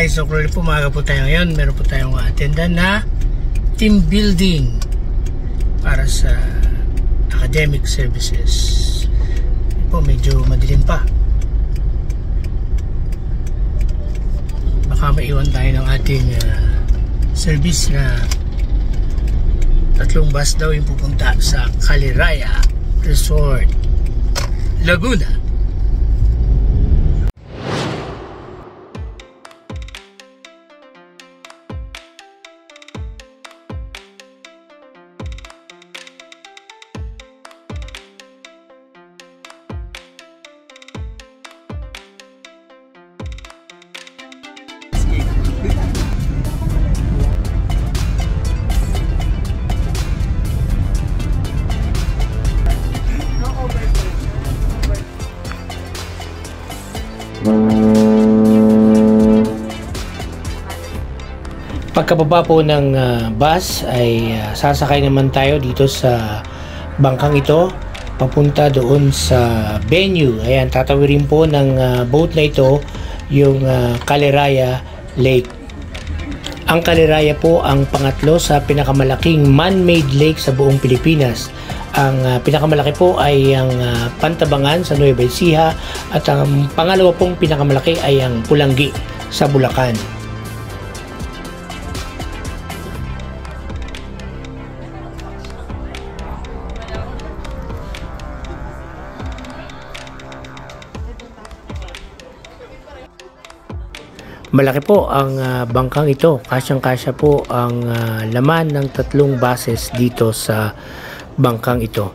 guys, so pumaga po tayo ngayon. Meron po tayong attendan na team building para sa academic services. Po, medyo madilim pa. Baka maiwan tayo ng ating service na 3 bus daw yung pupunta sa Caliraya Resort, Laguna. Pagkababa po ng bus ay sasakay naman tayo dito sa bangkang ito papunta doon sa venue. Ayan, tatawirin po ng boat na ito yung Caliraya Lake. Ang Caliraya po ang pangatlo sa pinakamalaking man-made lake sa buong Pilipinas. Ang pinakamalaki po ay ang Pantabangan sa Nueva Ecija at ang pangalawa pong pinakamalaki ay ang Pulangi sa Bulacan. Malaki po ang bangkang ito. Kasyang-kasya po ang laman ng 3 buses dito sa bangkang ito.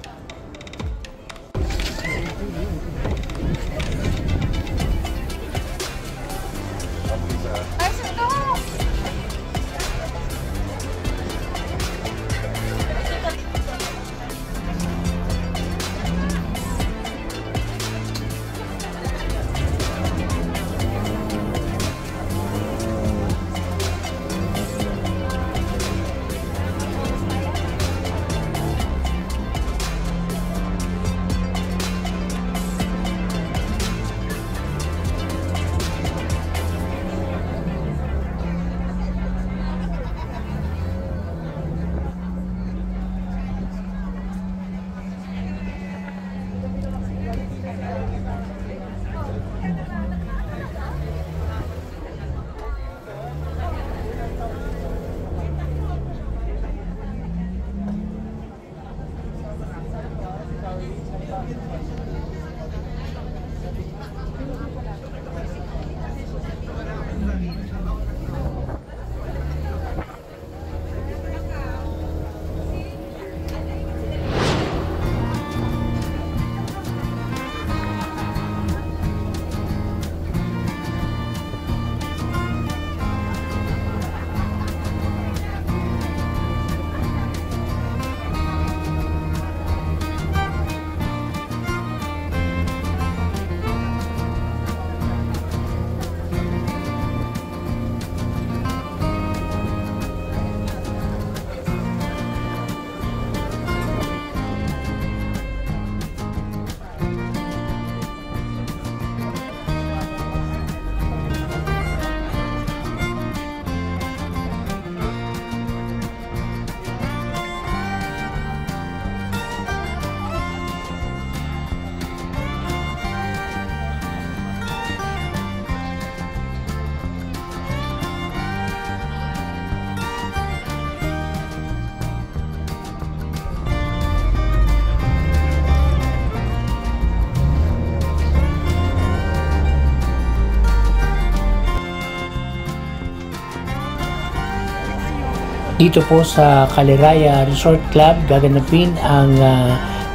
Dito po sa Caliraya Resort Club gaganapin ang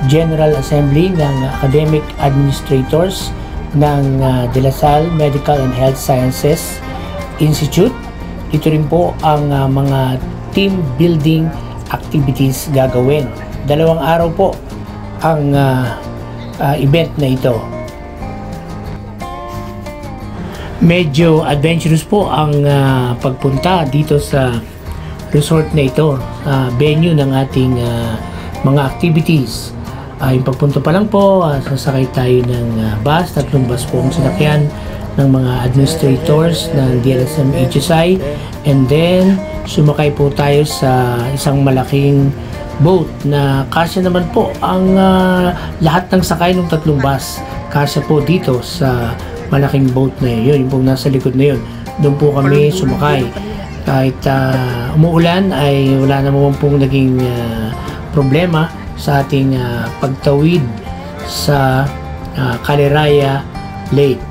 General Assembly ng Academic Administrators ng De La Salle Medical and Health Sciences Institute. Dito rin po ang mga team building activities gagawin. 2 araw po ang event na ito. Medyo adventurous po ang pagpunta dito sa resort na ito, venue ng ating mga activities. Yung pagpunta pa lang po, sasakay tayo ng bus, 3 bus po ang sinakyan ng mga administrators ng DLSM HSI, and then sumakay po tayo sa isang malaking boat na kasya naman po ang lahat ng sakay ng tatlong bus. Kasya po dito sa malaking boat na yun, yung pong nasa likod na yun. Doon po kami sumakay. Kahit umuulan ay wala naman pong naging problema sa ating pagtawid sa Caliraya Lake.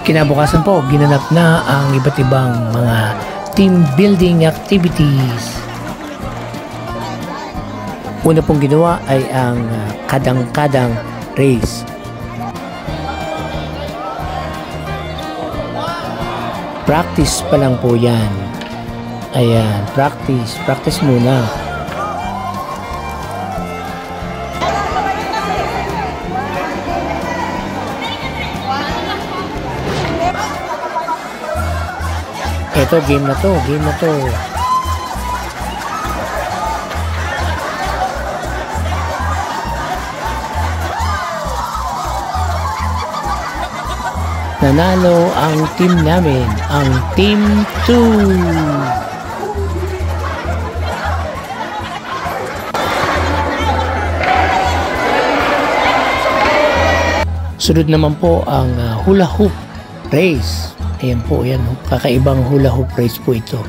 Kinabukasan po, ginanap na ang iba't ibang mga team building activities. Una pong ginawa ay ang kadang-kadang race. Practice pa lang po yan. Ayan, practice muna. Ito, game na to. Nanalo ang team namin, ang Team 2. Sunod naman po ang hula hoop race. Ayan po, yan. Kakaibang hula hoop race po ito.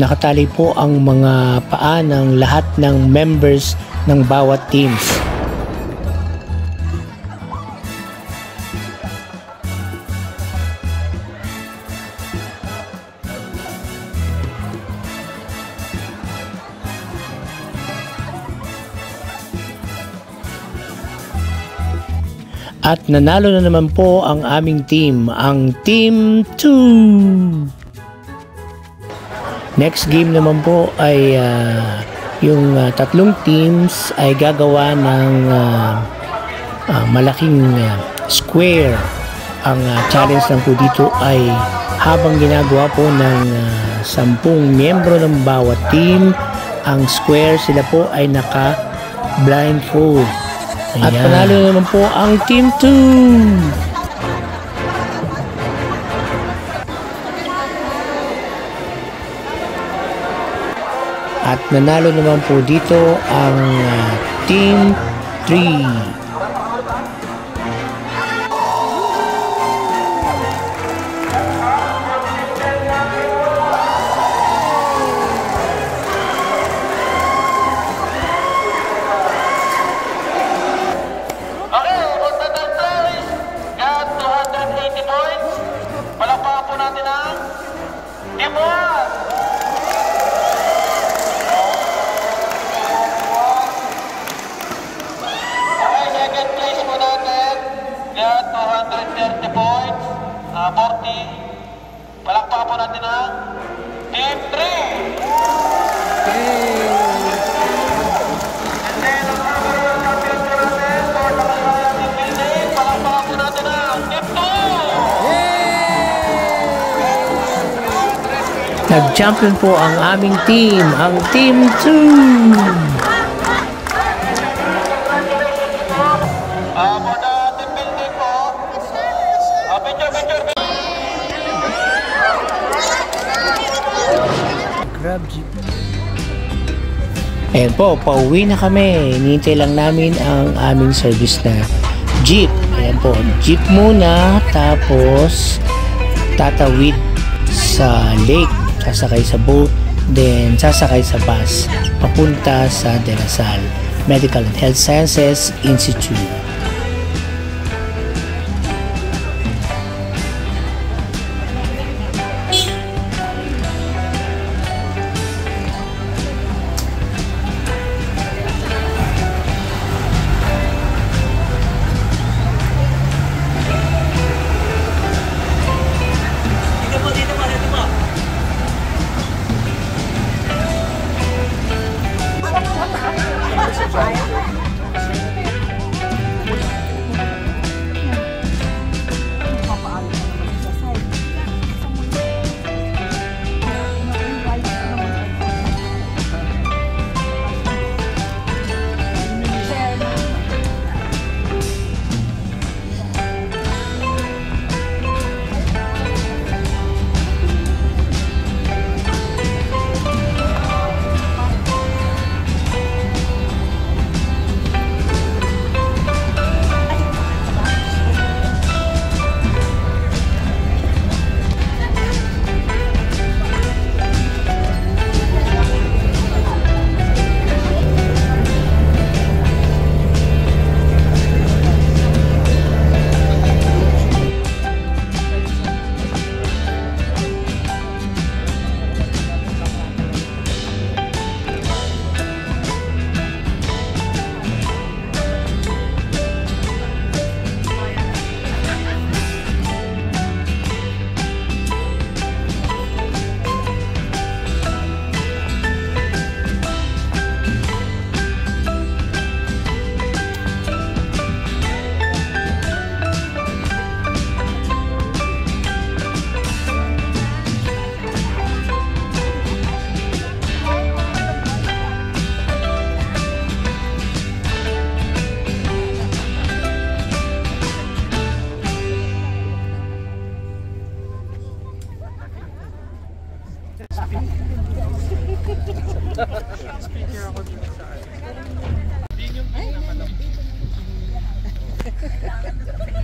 Nakatali po ang mga paa ng lahat ng members ng bawat teams. At nanalo na naman po ang aming team, ang Team 2. Next game naman po ay yung tatlong teams ay gagawa ng malaking square. Ang challenge lang po dito ay habang ginagawa po ng 10 miyembro ng bawat team, ang square sila po ay naka-blindfold. At panalo naman po ang Team 2. At nanalo naman po dito ang Team 3. Palakpakan po natin ang Team 3. And then, ang overall champion po natin for the Caliraya team building, palakpakan po natin ang Team 2. Nag-champion po ang aming team, ang Team 2. For the team building po, picture. Ayan po, pauwi na kami. Hinihintay lang namin ang aming service na jeep. Ayan po, jeep muna, tapos tatawid sa lake, sasakay sa boat, then sasakay sa bus papunta sa De La Salle Medical and Health Sciences Institute.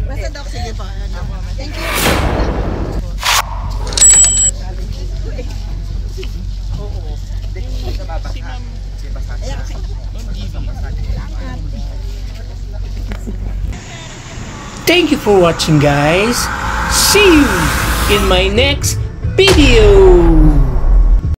Basta Doc, sige po. Thank you. Thank you for watching, guys. See you in my next video.